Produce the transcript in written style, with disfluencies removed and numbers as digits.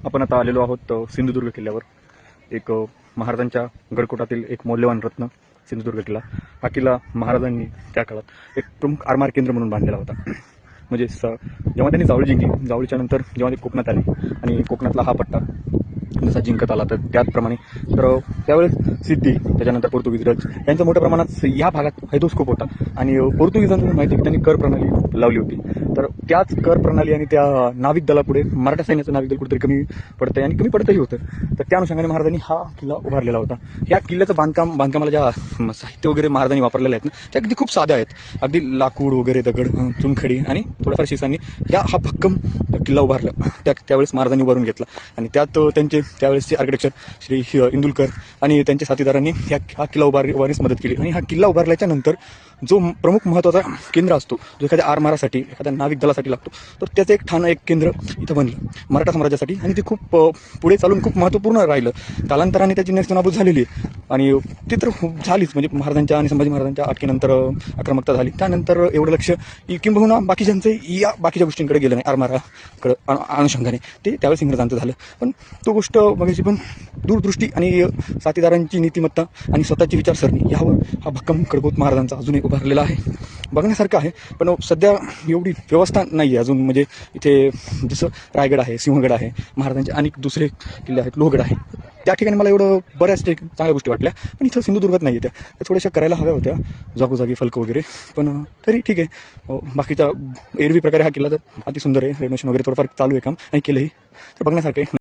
आपण आता आलेलो आहोत सिंधुदुर्ग किल्ल्यावर. एक महाराजांच्या गडकोटातील एक मौल्यवान रत्न सिंधुदुर्ग किल्ला. हा किल्ला महाराजांनी त्या काळात एक प्रमुख आरमार केंद्र म्हणून बांधलेला होता. म्हणजे जेव्हा त्यांनी जावळी जिंकली, जावळीच्या नंतर जेव्हा ते कोकणात आले आणि कोकणातला हा पट्टा जसा जिंकत आला, तर त्याचप्रमाणे त्यावेळेस सिद्धी, त्याच्यानंतर पोर्तुगीज, डच यांचा मोठ्या प्रमाणात या भागात हैदोस खूप होता. आणि पोर्तुगीजांना माहिती की त्यांनी कर प्रणाली लावली होती. तर त्याच कर प्रणाली आणि त्या नाविक दलापुढे मराठा सैन्याचं नाविक दल कुठेतरी कमी पडतंय आणि कमी पडतही होतं. तर त्या अनुषंगाने महाराजांनी हा किल्ला उभारलेला होता. या किल्ल्याचं बांधकामाला ज्या साहित्य वगैरे महाराजांनी वापरलेले आहेत ना, ते अगदी खूप साध्या आहेत. अगदी लाकूड वगैरे, दगड, चुनखडी आणि थोड्याफार शिसांनी हा भक्कम किल्ला उभारला. त्यावेळेस महाराजांनी उभारून घेतला. आणि त्यात त्यांचे त्यावेळेसचे आर्किटेक्चर श्री इंदुलकर आणि त्यांच्या साथीदारांनी हा किल्ला उभारण्यास मदत केली. आणि हा किल्ला उभारल्याच्या नंतर जो प्रमुख महत्त्वाचा केंद्र असतो, जो एखाद्या आरमारासाठी, एखाद्या नाविक दलासाठी लागतो, तर त्याचं एक ठाणं, एक केंद्र इथं बनलं मराठा साम्राज्यासाठी. आणि ते खूप पुढे चालून खूप महत्त्वपूर्ण राहिलं. कालांतराने त्याची नेस्तनाबूत झालेली आहे. आणि ते तर झालीच, म्हणजे महाराजांच्या आणि संभाजी महाराजांच्या अटकेनंतर आक्रमकता झाली. त्यानंतर एवढं लक्ष किंबहुना बाकीच्यांचं या बाकीच्या गोष्टींकडे गेलं नाही. आरमाराकडं अनुषंगाने ते त्यावेळेस इंग्रजांचं झालं. पण तो गोष्ट बघायची, पण दूरदृष्टी आणि साथीदारांची नीतिमत्ता आणि स्वतःची विचारसरणी यावर हा भक्कम कडकोत महाराजांचा अजूनही उभारलेला आहे. बघण्यासारखं आहे. पण सध्या एवढी व्यवस्था नाही आहे अजून. म्हणजे इथे जसं रायगड आहे, सिंहगड आहे, महाराजांचे अनेक दुसरे किल्ले आहेत, लोहगड आहे, त्या ठिकाणी मला एवढं बऱ्याच चांगल्या गोष्टी वाटल्या. पण इथं सिंधुदुर्गात नाही आहे. त्या थोड्याशा करायला हव्या होत्या, जागोजागी फलक वगैरे. पण तरी ठीक आहे. बाकीचा एरवी प्रकारे हा किल्ला तर अतिसुंदर आहे. रेनोवेशन वगैरे थोडंफार चालू आहे काम, आणि केलंही. तर बघण्यासारखं आहे.